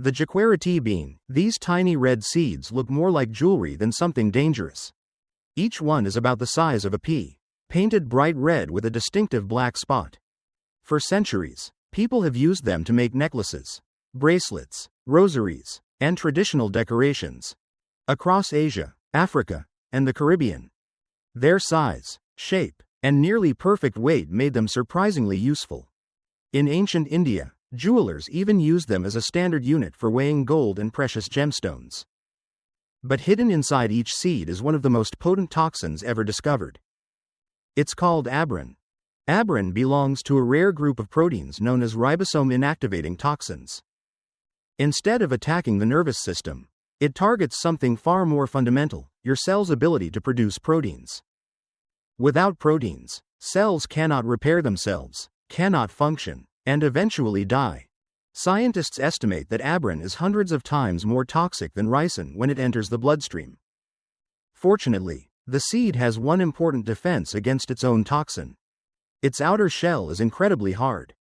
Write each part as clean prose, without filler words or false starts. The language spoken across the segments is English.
The jaguar tea bean. These tiny red seeds look more like jewelry than something dangerous. Each one is about the size of a pea, painted bright red with a distinctive black spot. For centuries, people have used them to make necklaces, bracelets, rosaries, and traditional decorations across Asia, Africa, and the Caribbean. Their size, shape, and nearly perfect weight made them surprisingly useful. In ancient India, jewelers even used them as a standard unit for weighing gold and precious gemstones. But hidden inside each seed is one of the most potent toxins ever discovered. It's called abrin. Abrin belongs to a rare group of proteins known as ribosome inactivating toxins. Instead of attacking the nervous system, it targets something far more fundamental: your cell's ability to produce proteins. Without proteins, cells cannot repair themselves, cannot function, and eventually die. Scientists estimate that abrin is hundreds of times more toxic than ricin when it enters the bloodstream. Fortunately, the seed has one important defense against its own toxin. Its outer shell is incredibly hard.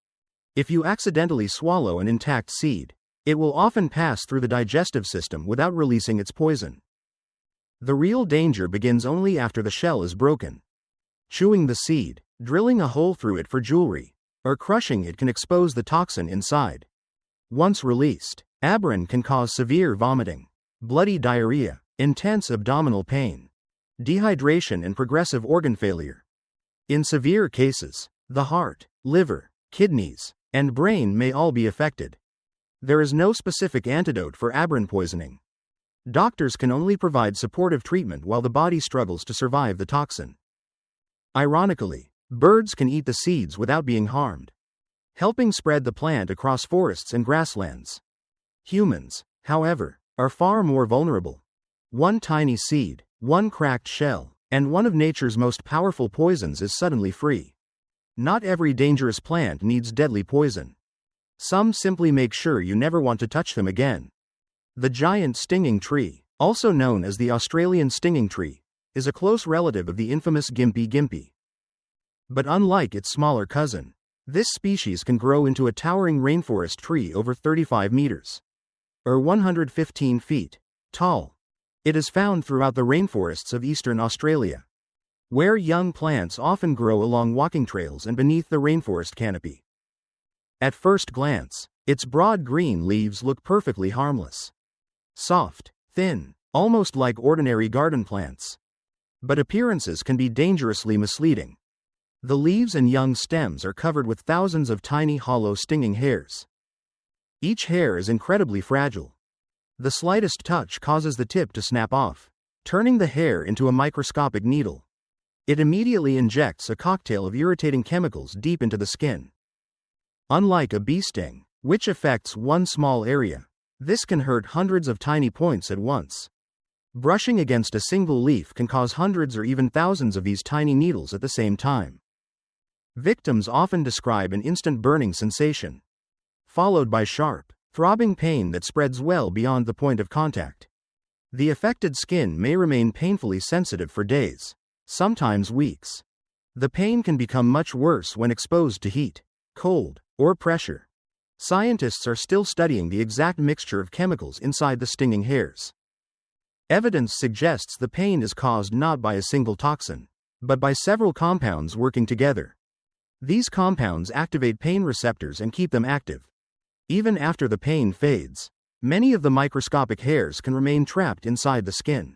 If you accidentally swallow an intact seed, it will often pass through the digestive system without releasing its poison. The real danger begins only after the shell is broken. Chewing the seed, drilling a hole through it for jewelry, or crushing it can expose the toxin inside. Once released, abrin can cause severe vomiting, bloody diarrhea, intense abdominal pain, dehydration, and progressive organ failure. In severe cases, the heart, liver, kidneys, and brain may all be affected. There is no specific antidote for abrin poisoning. Doctors can only provide supportive treatment while the body struggles to survive the toxin. Ironically, birds can eat the seeds without being harmed, helping spread the plant across forests and grasslands. Humans, however, are far more vulnerable. One tiny seed, one cracked shell, and one of nature's most powerful poisons is suddenly free. Not every dangerous plant needs deadly poison. Some simply make sure you never want to touch them again. The giant stinging tree, also known as the Australian stinging tree, is a close relative of the infamous gympie gympie. But unlike its smaller cousin, this species can grow into a towering rainforest tree over 35 meters, or 115 feet, tall. It is found throughout the rainforests of eastern Australia, where young plants often grow along walking trails and beneath the rainforest canopy. At first glance, its broad green leaves look perfectly harmless. Soft, thin, almost like ordinary garden plants. But appearances can be dangerously misleading. The leaves and young stems are covered with thousands of tiny hollow stinging hairs. Each hair is incredibly fragile. The slightest touch causes the tip to snap off, turning the hair into a microscopic needle. It immediately injects a cocktail of irritating chemicals deep into the skin. Unlike a bee sting, which affects one small area, this can hurt hundreds of tiny points at once. Brushing against a single leaf can cause hundreds or even thousands of these tiny needles at the same time. Victims often describe an instant burning sensation, followed by sharp, throbbing pain that spreads well beyond the point of contact. The affected skin may remain painfully sensitive for days, sometimes weeks. The pain can become much worse when exposed to heat, cold, or pressure. Scientists are still studying the exact mixture of chemicals inside the stinging hairs. Evidence suggests the pain is caused not by a single toxin, but by several compounds working together. These compounds activate pain receptors and keep them active. Even after the pain fades, many of the microscopic hairs can remain trapped inside the skin,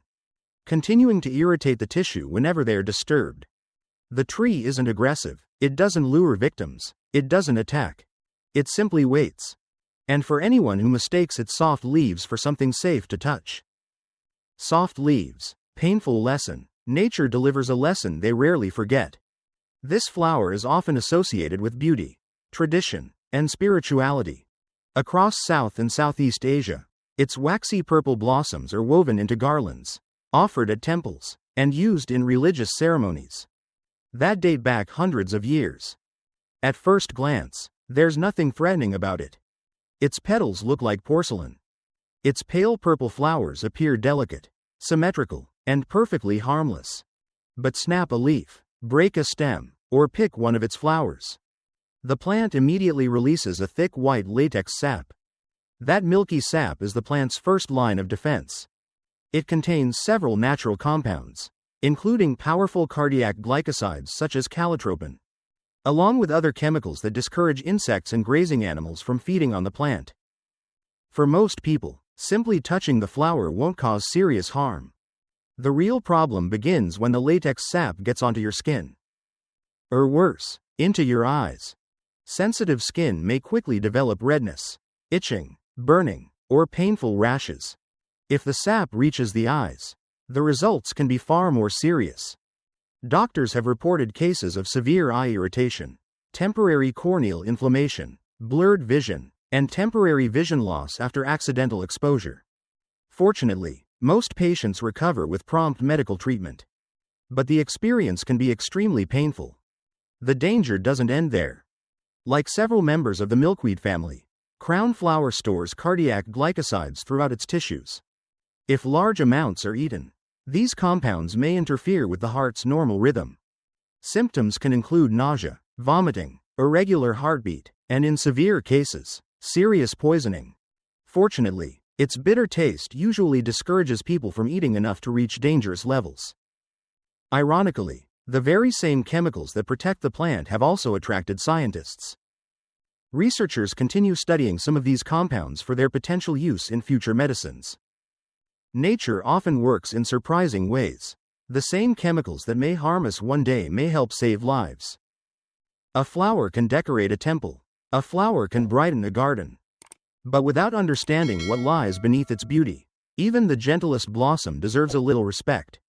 continuing to irritate the tissue whenever they are disturbed. The tree isn't aggressive, it doesn't lure victims, it doesn't attack. It simply waits. And for anyone who mistakes its soft leaves for something safe to touch. Soft leaves, painful lesson. Nature delivers a lesson they rarely forget. This flower is often associated with beauty, tradition, and spirituality. Across South and Southeast Asia, its waxy purple blossoms are woven into garlands, offered at temples, and used in religious ceremonies that date back hundreds of years. At first glance, there's nothing threatening about it. Its petals look like porcelain. Its pale purple flowers appear delicate, symmetrical, and perfectly harmless. But snap a leaf, break a stem, or pick one of its flowers. The plant immediately releases a thick white latex sap. That milky sap is the plant's first line of defense. It contains several natural compounds, including powerful cardiac glycosides such as calotropin, along with other chemicals that discourage insects and grazing animals from feeding on the plant. For most people, simply touching the flower won't cause serious harm. The real problem begins when the latex sap gets onto your skin. Or worse, into your eyes. Sensitive skin may quickly develop redness, itching, burning, or painful rashes. If the sap reaches the eyes, the results can be far more serious. Doctors have reported cases of severe eye irritation, temporary corneal inflammation, blurred vision, and temporary vision loss after accidental exposure. Fortunately, most patients recover with prompt medical treatment. But the experience can be extremely painful. The danger doesn't end there. Like several members of the milkweed family, crown flower stores cardiac glycosides throughout its tissues. If large amounts are eaten, these compounds may interfere with the heart's normal rhythm. Symptoms can include nausea, vomiting, irregular heartbeat, and in severe cases, serious poisoning. Fortunately, its bitter taste usually discourages people from eating enough to reach dangerous levels. Ironically, the very same chemicals that protect the plant have also attracted scientists. Researchers continue studying some of these compounds for their potential use in future medicines. Nature often works in surprising ways. The same chemicals that may harm us one day may help save lives. A flower can decorate a temple. A flower can brighten a garden. But without understanding what lies beneath its beauty, even the gentlest blossom deserves a little respect.